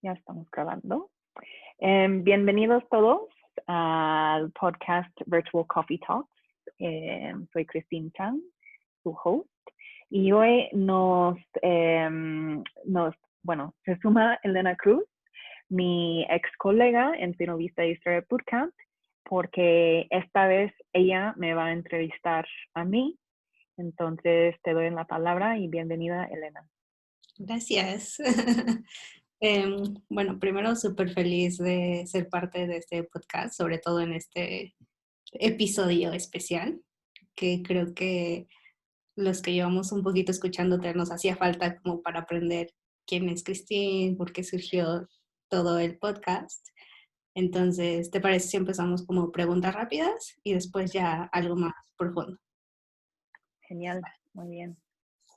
Ya estamos grabando. Bienvenidos todos al podcast Virtual Coffee Talks. Soy Christine Chang, su host, y hoy se suma Elena Cruz, mi ex colega en Finovista Historia Bootcamp, porque esta vez ella me va a entrevistar a mí. Entonces te doy la palabra y bienvenida, Elena. Gracias. Bueno, primero súper feliz de ser parte de este podcast, sobre todo en este episodio especial, que creo que los que llevamos un poquito escuchándote nos hacía falta como para aprender quién es Christine, por qué surgió todo el podcast. Entonces, ¿te parece si empezamos como preguntas rápidas y después ya algo más profundo? Genial, muy bien.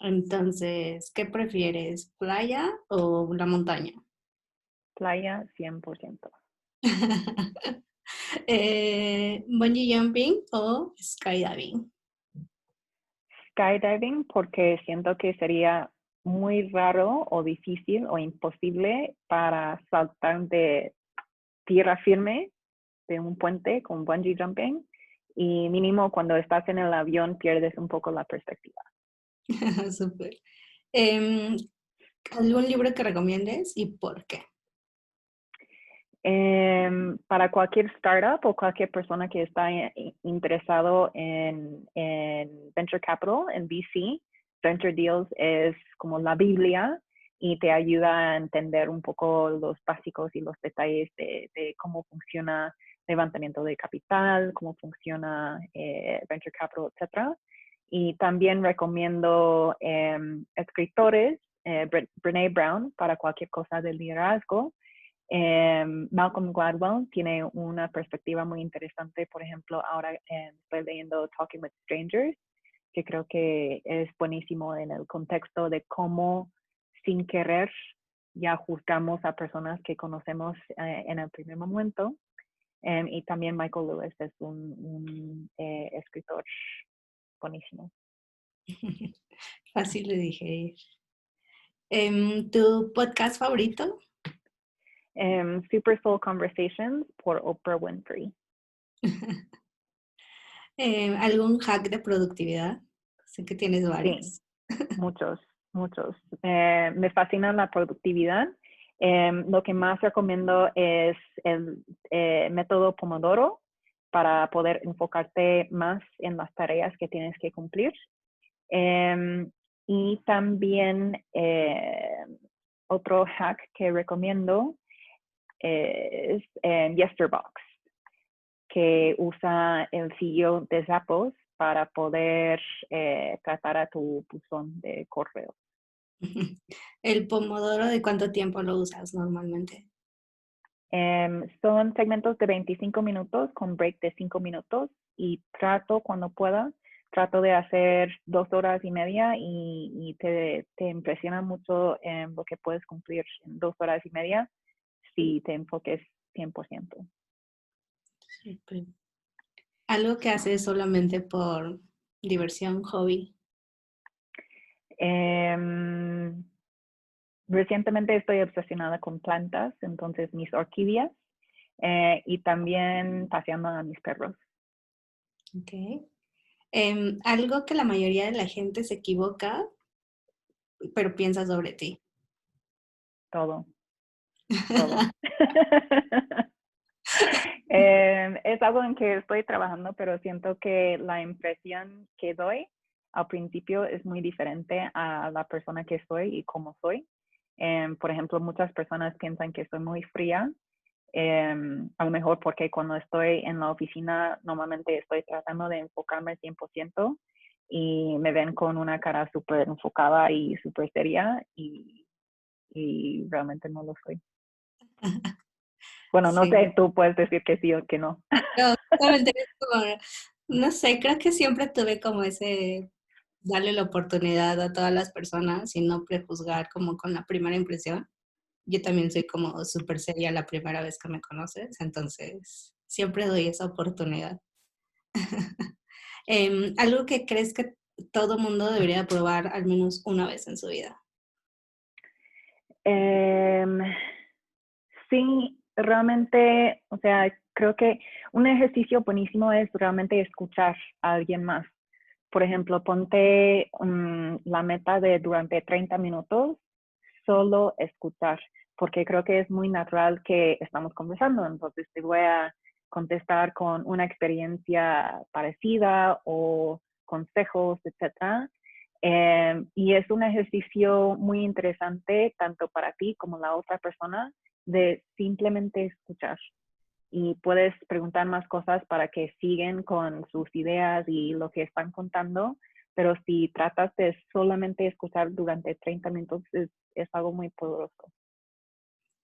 Entonces, ¿qué prefieres, playa o la montaña? Playa 100%. Bungee jumping o skydiving. Skydiving porque siento que sería muy raro o difícil o imposible para saltar de tierra firme de un puente con bungee jumping, y mínimo cuando estás en el avión pierdes un poco la perspectiva. Súper. ¿Algún libro que recomiendes y por qué? Para cualquier startup o cualquier persona que está interesado en Venture Capital, en VC, Venture Deals es como la Biblia y te ayuda a entender un poco los básicos y los detalles de cómo funciona levantamiento de capital, cómo funciona Venture Capital, etc. Y también recomiendo escritores, Brené Brown para cualquier cosa del liderazgo. Malcolm Gladwell tiene una perspectiva muy interesante. Por ejemplo, ahora estoy leyendo Talking with Strangers, que creo que es buenísimo en el contexto de cómo sin querer ya juzgamos a personas que conocemos en el primer momento. Y también Michael Lewis es un escritor buenísimo. Fácil de digerir. ¿Tu podcast favorito? Super Soul Conversations por Oprah Winfrey. ¿Algún hack de productividad? Sé que tienes Sí, varios. muchos. Me fascina la productividad. Lo que más recomiendo es el método Pomodoro para poder enfocarte más en las tareas que tienes que cumplir. Y también otro hack que recomiendo es Yesterbox, que usa el CEO de Zappos para poder tratar a tu buzón de correo. ¿El pomodoro de cuánto tiempo lo usas normalmente? Son segmentos de 25 minutos con break de 5 minutos, y cuando pueda, trato de hacer 2 horas y media, y te impresiona mucho lo que puedes cumplir en 2 horas y media si te enfoques 100%. Súper. ¿Algo que haces solamente por diversión, hobby? Recientemente estoy obsesionada con plantas, entonces mis orquídeas, y también paseando a mis perros. Ok. Algo que la mayoría de la gente se equivoca, pero piensa sobre ti. Todo. Es algo en que estoy trabajando, pero siento que la impresión que doy al principio es muy diferente a la persona que soy y cómo soy. Por ejemplo, muchas personas piensan que soy muy fría, a lo mejor porque cuando estoy en la oficina normalmente estoy tratando de enfocarme 100%, y me ven con una cara súper enfocada y súper seria, y realmente no lo soy. Bueno, no Sí. sé, tú puedes decir que sí o que no. No, justamente es como, no sé, creo que siempre tuve como ese darle la oportunidad a todas las personas y no prejuzgar como con la primera impresión. Yo también soy como súper seria la primera vez que me conoces, entonces siempre doy esa oportunidad. Algo que crees que todo mundo debería probar al menos una vez en su vida. Em, Sí, realmente, o sea, creo que un ejercicio buenísimo es realmente escuchar a alguien más. Por ejemplo, ponte la meta de durante 30 minutos solo escuchar, porque creo que es muy natural que estamos conversando, entonces te voy a contestar con una experiencia parecida o consejos, etcétera. Y es un ejercicio muy interesante tanto para ti como la otra persona de simplemente escuchar. Y puedes preguntar más cosas para que siguen con sus ideas y lo que están contando, pero si tratas de solamente escuchar durante 30 minutos es algo muy poderoso.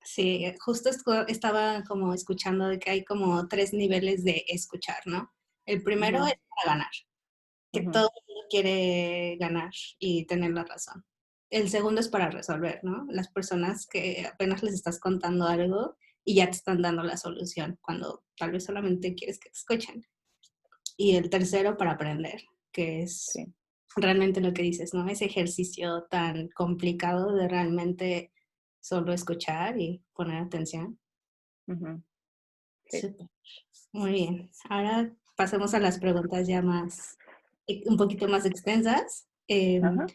Sí, justo estaba como escuchando de que hay como 3 niveles de escuchar, ¿no? El primero Ujú, es para ganar, que ujú, todo el mundo quiere ganar y tener la razón. El segundo es para resolver, ¿no? Las personas que apenas les estás contando algo y ya te están dando la solución, cuando tal vez solamente quieres que te escuchen. Y el tercero para aprender, que es sí, realmente lo que dices, ¿no? Ese ejercicio tan complicado de realmente solo escuchar y poner atención. ujú, sí. Súper. Muy bien. Ahora pasemos a las preguntas ya más, un poquito más extensas. Ajá.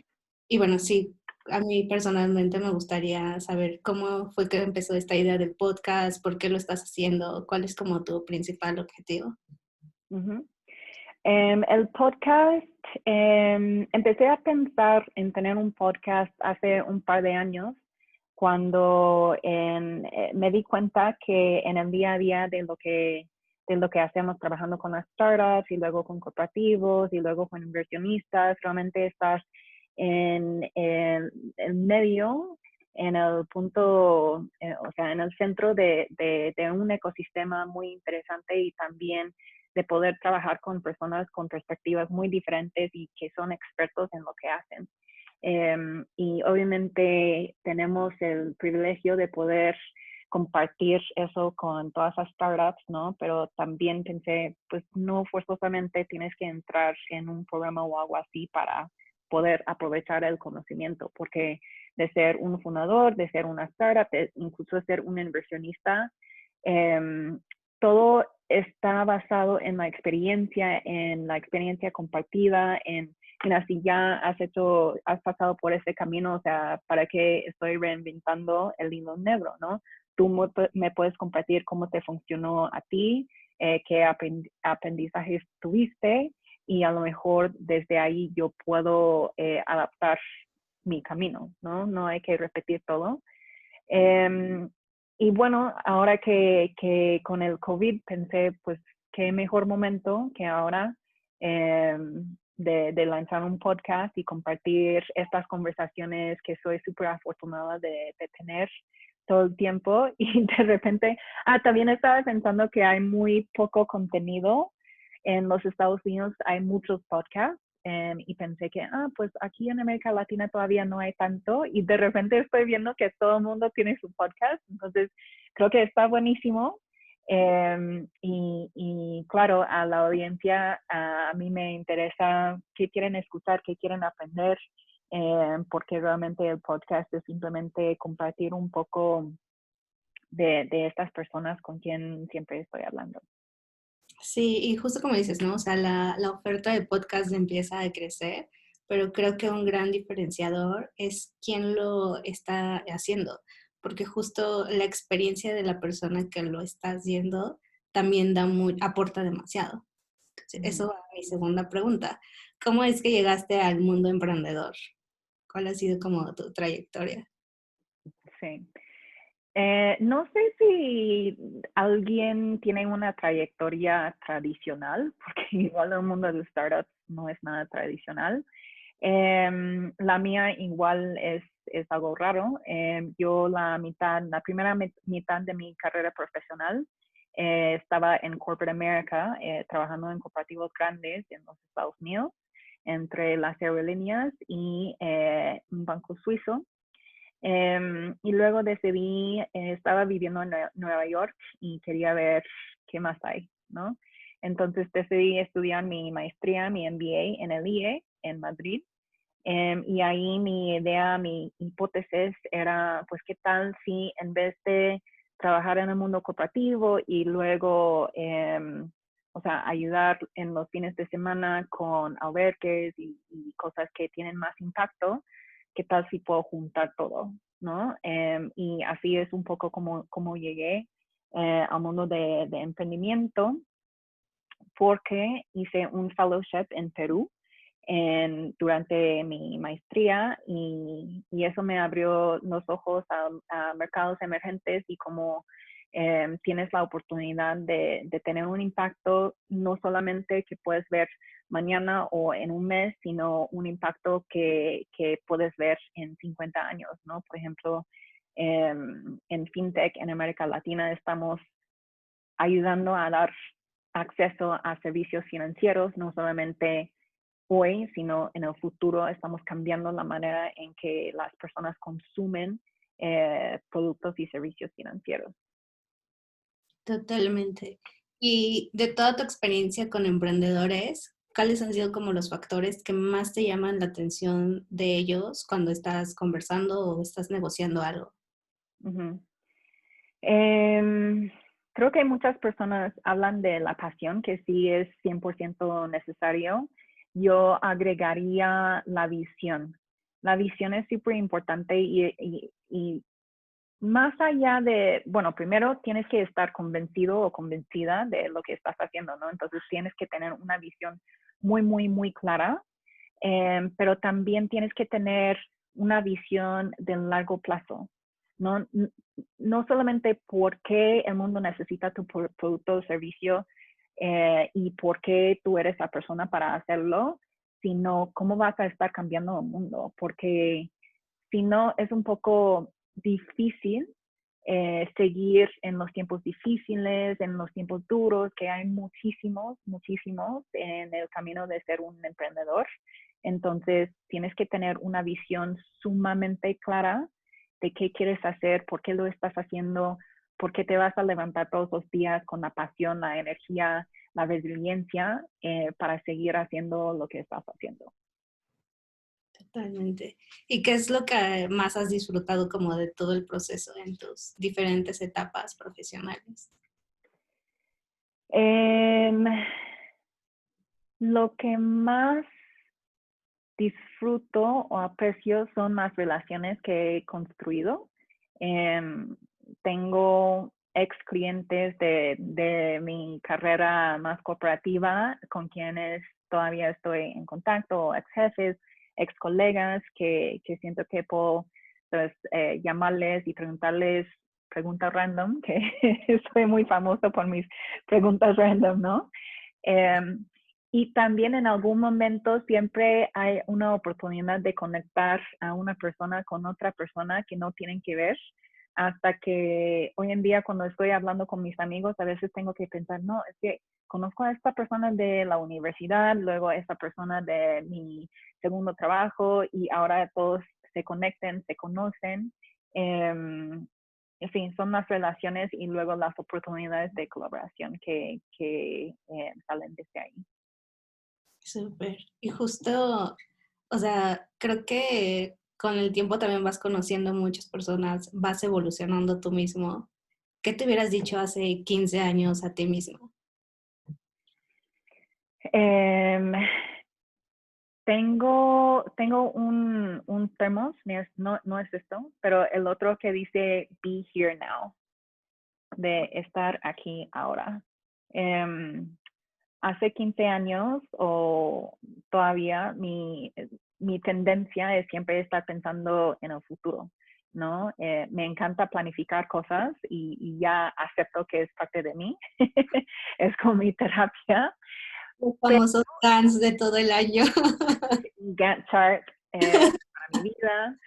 Y bueno, sí, a mí personalmente me gustaría saber cómo fue que empezó esta idea del podcast, por qué lo estás haciendo, cuál es como tu principal objetivo. Ujú. El podcast, empecé a pensar en tener un podcast hace un par de años cuando me di cuenta que en el día a día de lo que hacemos trabajando con las startups y luego con corporativos y luego con inversionistas, realmente estás en el medio, en el punto, o sea, en el centro de un ecosistema muy interesante y también de poder trabajar con personas con perspectivas muy diferentes y que son expertos en lo que hacen. Y obviamente tenemos el privilegio de poder compartir eso con todas las startups, ¿no? Pero también pensé, pues no forzosamente tienes que entrar en un programa o algo así para poder aprovechar el conocimiento, porque de ser un fundador, de ser una startup, de incluso ser un inversionista, todo está basado en la experiencia compartida, en mira, si ya has pasado por ese camino, o sea, ¿para qué estoy reinventando el hilo negro, no? Tú me puedes compartir cómo te funcionó a ti, qué aprendizajes tuviste y a lo mejor desde ahí yo puedo adaptar mi camino, ¿no? No hay que repetir todo. Eh, y bueno, ahora que con el COVID pensé, pues, qué mejor momento que ahora eh, de lanzar un podcast y compartir estas conversaciones que soy súper afortunada de tener todo el tiempo. Y de repente, también estaba pensando que hay muy poco contenido en los Estados Unidos, hay muchos podcasts. Y pensé que, pues aquí en América Latina todavía no hay tanto y de repente estoy viendo que todo el mundo tiene su podcast, entonces creo que está buenísimo. Y claro, a la audiencia, a mí me interesa qué quieren escuchar, qué quieren aprender, porque realmente el podcast es simplemente compartir un poco de estas personas con quien siempre estoy hablando. Sí, y justo como dices, ¿no? O sea, la oferta de podcast empieza a crecer, pero creo que un gran diferenciador es quién lo está haciendo, porque justo la experiencia de la persona que lo está haciendo también aporta demasiado. Entonces, Ujú. eso va a mi segunda pregunta. ¿Cómo es que llegaste al mundo emprendedor? ¿Cuál ha sido como tu trayectoria? Sí. No sé si alguien tiene una trayectoria tradicional, porque igual el mundo de startups no es nada tradicional. La mía igual es algo raro. Yo la primera mitad de mi carrera profesional estaba en Corporate America, trabajando en corporativos grandes en los Estados Unidos, entre las aerolíneas y un banco suizo. Y luego decidí, estaba viviendo en Nueva York y quería ver qué más hay, ¿no? Entonces decidí estudiar mi maestría, mi MBA en el IE, en Madrid. Y ahí mi idea, mi hipótesis era, pues, ¿qué tal si en vez de trabajar en el mundo corporativo y luego, o sea, ayudar en los fines de semana con albergues y cosas que tienen más impacto, ¿qué tal si puedo juntar todo? ¿No? Y así es un poco como llegué al mundo de emprendimiento, porque hice un fellowship en Perú durante mi maestría y eso me abrió los ojos a mercados emergentes y cómo tienes la oportunidad de tener un impacto no solamente que puedes ver mañana o en un mes, sino un impacto que puedes ver en 50 años, ¿no? Por ejemplo, en FinTech en América Latina estamos ayudando a dar acceso a servicios financieros, no solamente hoy, sino en el futuro. Estamos cambiando la manera en que las personas consumen productos y servicios financieros. Totalmente. Y de toda tu experiencia con emprendedores, ¿cuáles han sido como los factores que más te llaman la atención de ellos cuando estás conversando o estás negociando algo? Uh-huh. Creo que muchas personas hablan de la pasión, que sí es 100% necesario. Yo agregaría la visión. La visión es súper importante y más allá de, bueno, primero tienes que estar convencido o convencida de lo que estás haciendo, ¿no? Entonces tienes que tener una visión muy, muy, muy clara, pero también tienes que tener una visión de largo plazo. No, no solamente por qué el mundo necesita tu producto o servicio y por qué tú eres la persona para hacerlo, sino cómo vas a estar cambiando el mundo, porque si no es un poco difícil seguir en los tiempos difíciles, en los tiempos duros, que hay muchísimos, muchísimos en el camino de ser un emprendedor. Entonces, tienes que tener una visión sumamente clara de qué quieres hacer, por qué lo estás haciendo, por qué te vas a levantar todos los días con la pasión, la energía, la resiliencia para seguir haciendo lo que estás haciendo. Totalmente. ¿Y qué es lo que más has disfrutado como de todo el proceso en tus diferentes etapas profesionales? Lo que más disfruto o aprecio son las relaciones que he construido. Tengo ex clientes de mi carrera más corporativa con quienes todavía estoy en contacto, ex jefes, ex colegas que siento que puedo pues, llamarles y preguntarles preguntas random, que soy muy famoso por mis preguntas random, ¿no? Y también en algún momento siempre hay una oportunidad de conectar a una persona con otra persona que no tienen que ver, hasta que hoy en día cuando estoy hablando con mis amigos a veces tengo que pensar, no, es que conozco a esta persona de la universidad, luego a esta persona de mi segundo trabajo y ahora todos se conecten, se conocen. En fin, son las relaciones y luego las oportunidades de colaboración que salen desde ahí. Súper. Y justo, o sea, creo que con el tiempo también vas conociendo muchas personas, vas evolucionando tú mismo. ¿Qué te hubieras dicho hace 15 años a ti mismo? Um, tengo un thermos, no es esto, pero el otro que dice be here now, de estar aquí ahora. Hace 15 años o todavía mi tendencia es siempre estar pensando en el futuro, ¿no? Me encanta planificar cosas y ya acepto que es parte de mí, es como mi terapia. Los famosos plans de todo el año. Gantt chart para mi vida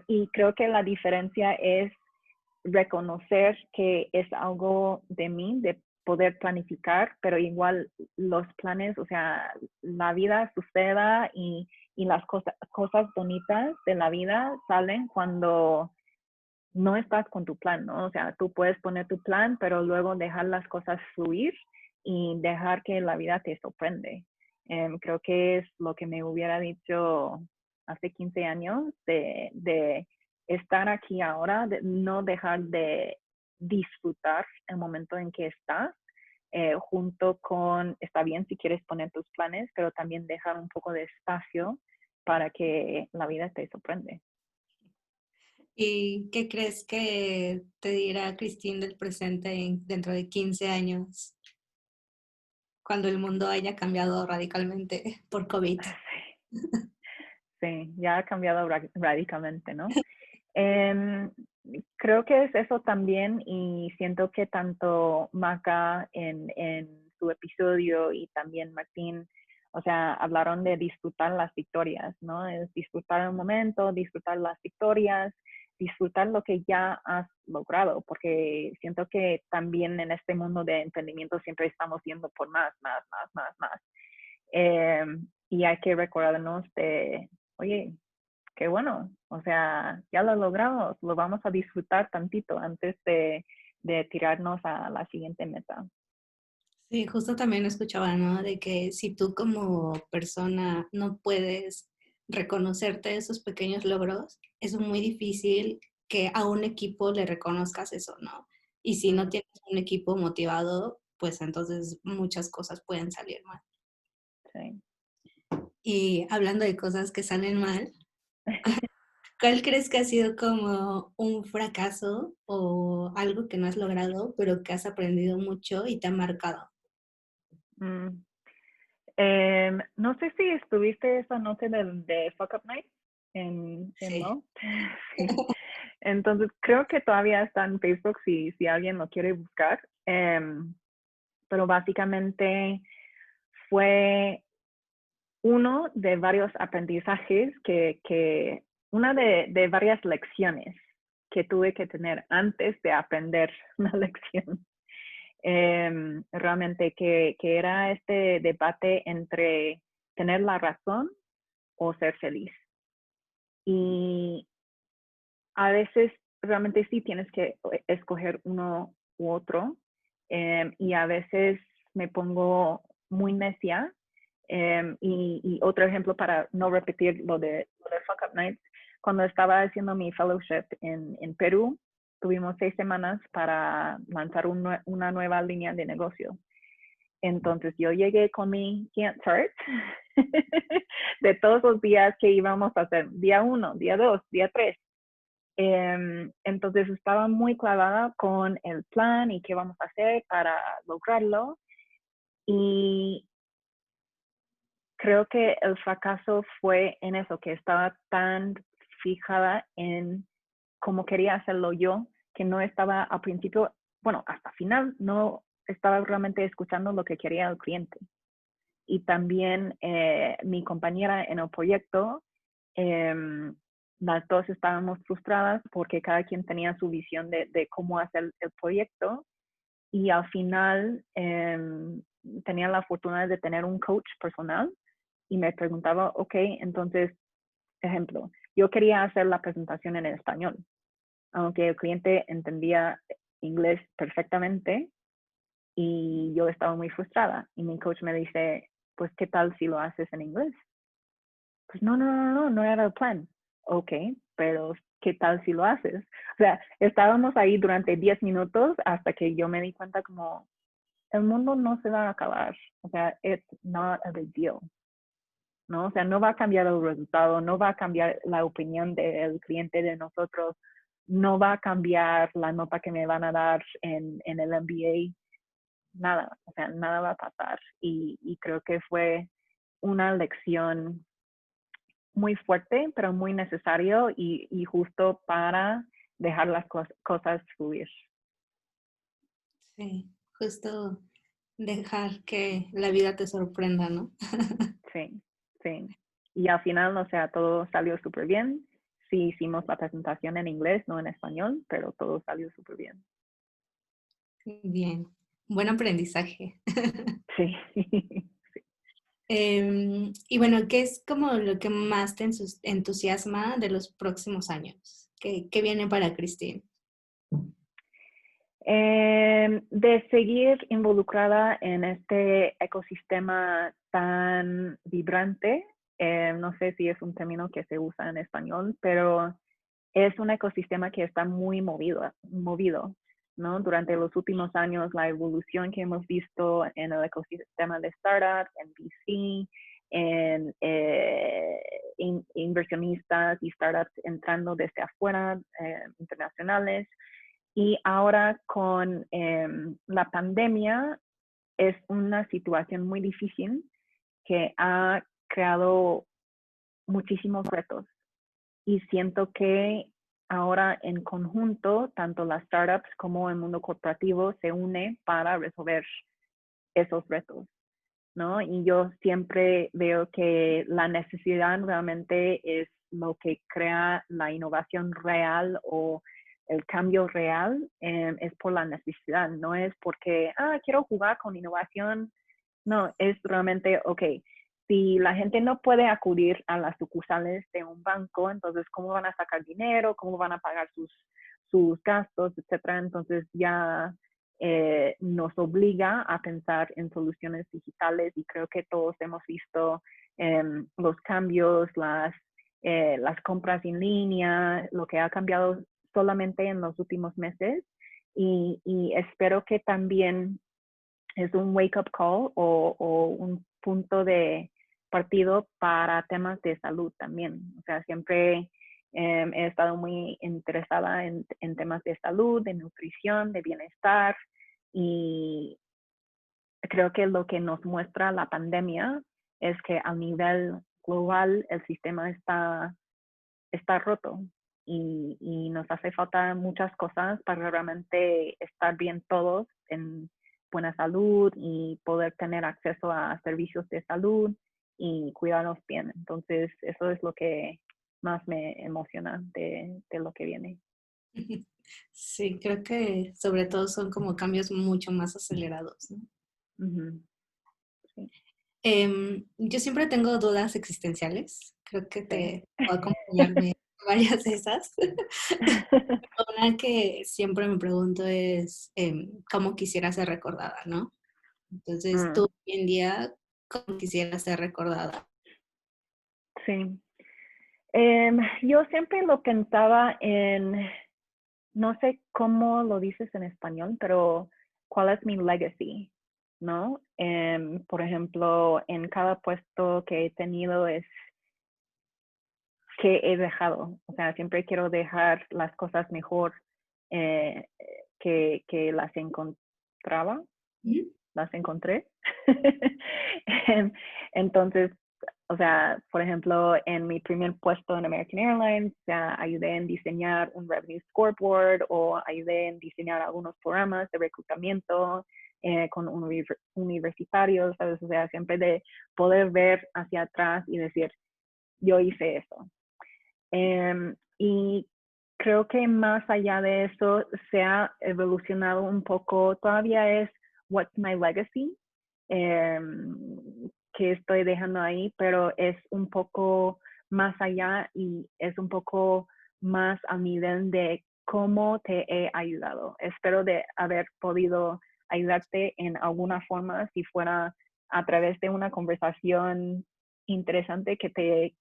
y creo que la diferencia es reconocer que es algo de mí, de poder planificar, pero igual los planes, o sea, la vida suceda y las cosas bonitas de la vida salen cuando no estás con tu plan, ¿no? O sea, tú puedes poner tu plan, pero luego dejar las cosas fluir y dejar que la vida te sorprende. Creo que es lo que me hubiera dicho hace 15 años de estar aquí ahora, de no dejar disfrutar el momento en que estás, junto con, está bien si quieres poner tus planes, pero también dejar un poco de espacio para que la vida te sorprende. ¿Y qué crees que te dirá Christine del presente dentro de 15 años, cuando el mundo haya cambiado radicalmente por COVID? Sí, ya ha cambiado radicalmente, ¿no? Em, Creo que es eso también, y siento que tanto Maca en su episodio y también Martín, o sea, hablaron de disfrutar las victorias, ¿no? Es disfrutar el momento, disfrutar las victorias, disfrutar lo que ya has logrado, porque siento que también en este mundo de emprendimiento siempre estamos yendo por más, más, más, más, más. Y hay que recordarnos de, oye, qué bueno, o sea, ya lo logramos, lo vamos a disfrutar tantito antes de tirarnos a la siguiente meta. Sí, justo también escuchaba, ¿no? De que si tú como persona no puedes reconocerte esos pequeños logros, es muy difícil que a un equipo le reconozcas eso, ¿no? Y si no tienes un equipo motivado, pues entonces muchas cosas pueden salir mal. Sí. Y hablando de cosas que salen mal, ¿cuál crees que ha sido como un fracaso o algo que no has logrado, pero que has aprendido mucho y te ha marcado? Mm. No sé si estuviste esa noche de Fuck Up Night en Sí. Mo. Sí. Entonces creo que todavía está en Facebook si alguien lo quiere buscar. Pero básicamente fue uno de varios aprendizajes una de varias lecciones que tuve que tener antes de aprender una lección. Realmente que era este debate entre tener la razón o ser feliz. Y a veces realmente sí tienes que escoger uno u otro. Y a veces me pongo muy necia. Y otro ejemplo para no repetir lo de Fuck Up Nights, cuando estaba haciendo mi fellowship en Perú, tuvimos 6 semanas para lanzar una nueva línea de negocio. Entonces yo llegué con mi Gantt chart de todos los días que íbamos a hacer, día 1, día 2, día 3. Entonces estaba muy clavada con el plan y qué vamos a hacer para lograrlo. Y creo que el fracaso fue en eso, que estaba tan fijada en cómo quería hacerlo yo, que no estaba al principio, bueno, hasta final, no estaba realmente escuchando lo que quería el cliente. Y también mi compañera en el proyecto, eh, las dos estábamos frustradas porque cada quien tenía su visión de cómo hacer el proyecto, y al final tenía la fortuna de tener un coach personal y me preguntaba, ok, entonces, ejemplo, yo quería hacer la presentación en español, aunque el cliente entendía inglés perfectamente, y yo estaba muy frustrada. Y mi coach me dice, pues, ¿qué tal si lo haces en inglés? Pues no era el plan. Ok, pero ¿qué tal si lo haces? O sea, estábamos ahí durante 10 minutos hasta que yo me di cuenta como, el mundo no se va a acabar. O sea, it's not a big deal. ¿No? O sea, no va a cambiar el resultado, no va a cambiar la opinión del cliente de nosotros, no va a cambiar la nota que me van a dar en el MBA, nada, o sea, nada va a pasar. Y creo que fue una lección muy fuerte, pero muy necesario y justo para dejar las cosas fluir. Sí, justo dejar que la vida te sorprenda, ¿no? Sí, sí. Y al final, o sea, todo salió súper bien. Sí, hicimos la presentación en inglés, no en español, pero todo salió súper bien. Bien, buen aprendizaje. Sí. Y bueno, ¿qué es como lo que más te entusiasma de los próximos años? ¿Qué viene para Christine? De seguir involucrada en este ecosistema tan vibrante. No sé si es un término que se usa en español, pero es un ecosistema que está muy movido. ¿no? Durante los últimos años, la evolución que hemos visto en el ecosistema de startups, en VC, en inversionistas y startups entrando desde afuera, internacionales. Y ahora con la pandemia es una situación muy difícil que ha creado muchísimos retos. Y siento que ahora en conjunto, tanto las startups como el mundo corporativo se une para resolver esos retos, ¿no? Y yo siempre veo que la necesidad realmente es lo que crea la innovación real o el cambio real, es por la necesidad, no es porque, quiero jugar con innovación. No, es realmente, ok, si la gente no puede acudir a las sucursales de un banco, entonces, ¿cómo van a sacar dinero? ¿Cómo van a pagar sus gastos, etcétera? Entonces, ya nos obliga a pensar en soluciones digitales y creo que todos hemos visto los cambios, las compras en línea, lo que ha cambiado solamente en los últimos meses y espero que también es un wake-up call o un punto de partido para temas de salud también. O sea, siempre he estado muy interesada en temas de salud, de nutrición, de bienestar y creo que lo que nos muestra la pandemia es que a nivel global el sistema está roto y nos hace falta muchas cosas para realmente estar bien todos en buena salud y poder tener acceso a servicios de salud y cuidarnos bien. Entonces, eso es lo que más me emociona de lo que viene. Sí, creo que sobre todo son como cambios mucho más acelerados, ¿no? Uh-huh. Sí. Yo siempre tengo dudas existenciales. Creo que Sí. te puedo acompañarme varias de esas. Una que siempre me pregunto es cómo quisiera ser recordada, ¿no? Entonces, tú Mm, hoy en día, ¿cómo quisieras ser recordada? sí. Yo siempre lo pensaba en, no sé cómo lo dices en español, pero ¿cuál es mi legacy? ¿No? Por ejemplo, en cada puesto que he tenido es que he dejado. O sea, siempre quiero dejar las cosas mejor eh, que las encontraba, ¿Mm? las encontré. Entonces, o sea, por ejemplo, en mi primer puesto en American Airlines, ayudé en diseñar un revenue scoreboard o ayudé en diseñar algunos programas de reclutamiento con universitarios, ¿sabes? O sea, siempre de poder ver hacia atrás y decir, yo hice eso. Y creo que más allá de eso se ha evolucionado un poco, todavía es what's my legacy, que estoy dejando ahí, pero es un poco más allá y es un poco más a nivel de cómo te he ayudado. Espero de haber podido ayudarte en alguna forma, si fuera a través de una conversación interesante que te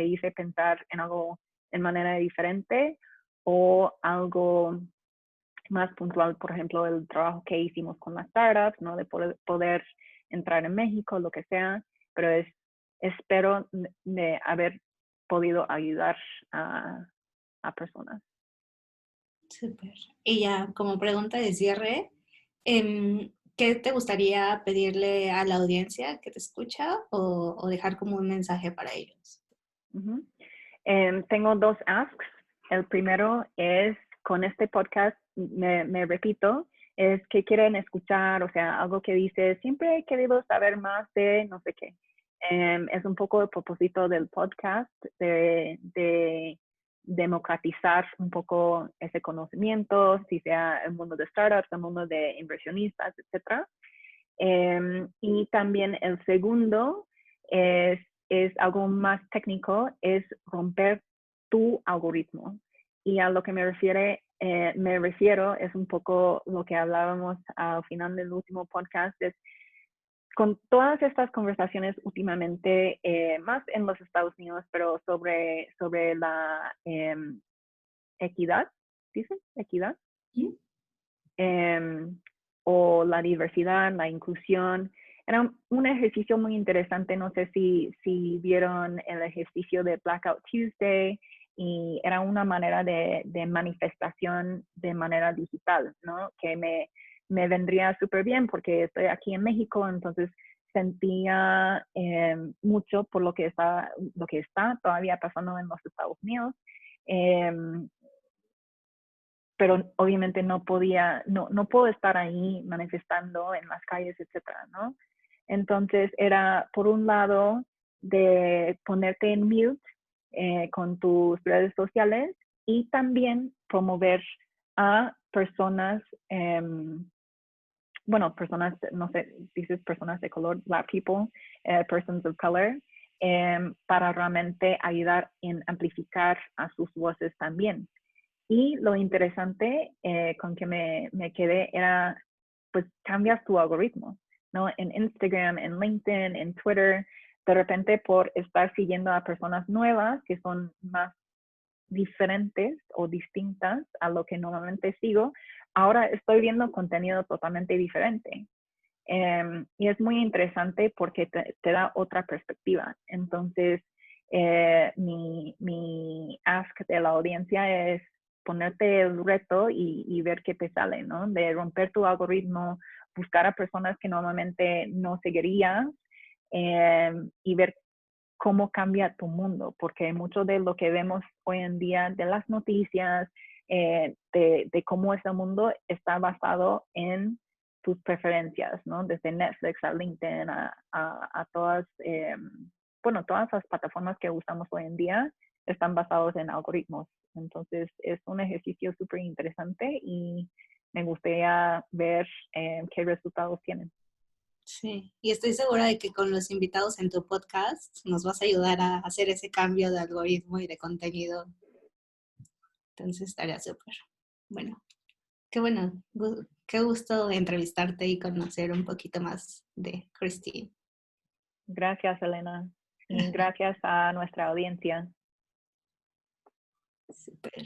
hice pensar en algo en manera diferente o algo más puntual, por ejemplo, el trabajo que hicimos con las startups, ¿no? De poder entrar en México, lo que sea, pero espero de haber podido ayudar a personas. Súper. Y ya, como pregunta de cierre, ¿qué te gustaría pedirle a la audiencia que te escucha o dejar como un mensaje para ellos? Uh-huh. Tengo dos asks. El primero es, con este podcast, me repito, es que quieren escuchar, o sea, algo que dice, siempre he querido saber más de no sé qué. Es un poco el propósito del podcast de democratizar un poco ese conocimiento, si sea el mundo de startups, el mundo de inversionistas, etcétera. Y también el segundo es algo más técnico, es romper tu algoritmo. Y a lo que me refiero es un poco lo que hablábamos al final del último podcast, es con todas estas conversaciones últimamente, más en los Estados Unidos, pero sobre la equidad, ¿dicen? Equidad. ¿Mm? o la diversidad, la inclusión. Era un ejercicio muy interesante, no sé si vieron el ejercicio de Blackout Tuesday, y era una manera de manifestación de manera digital, ¿no? Que me vendría súper bien porque estoy aquí en México, entonces sentía mucho por lo que está todavía pasando en los Estados Unidos. Pero obviamente no puedo estar ahí manifestando en las calles, etcétera, ¿no? Entonces era, por un lado, de ponerte en mute con tus redes sociales, y también promover a personas, personas, no sé, dices personas de color, Black people, persons of color, para realmente ayudar en amplificar a sus voces también. Y lo interesante con que me quedé era, pues cambias tu algoritmo, ¿no? En Instagram, en LinkedIn, en Twitter, de repente por estar siguiendo a personas nuevas que son más diferentes o distintas a lo que normalmente sigo, ahora estoy viendo contenido totalmente diferente. Y es muy interesante porque te da otra perspectiva. Entonces, mi ask de la audiencia es ponerte el reto y ver qué te sale, ¿no? De romper tu algoritmo, buscar a personas que normalmente no seguirías, y ver cómo cambia tu mundo, porque mucho de lo que vemos hoy en día de las noticias, de cómo ese mundo está basado en tus preferencias, ¿no? Desde Netflix a LinkedIn a todas, todas las plataformas que usamos hoy en día están basados en algoritmos. Entonces es un ejercicio súper interesante y me gustaría ver qué resultados tienen. Sí, y estoy segura de que con los invitados en tu podcast nos vas a ayudar a hacer ese cambio de algoritmo y de contenido. Entonces estaría súper. Bueno, qué gusto entrevistarte y conocer un poquito más de Christine. Gracias, Elena, y gracias a nuestra audiencia. Súper.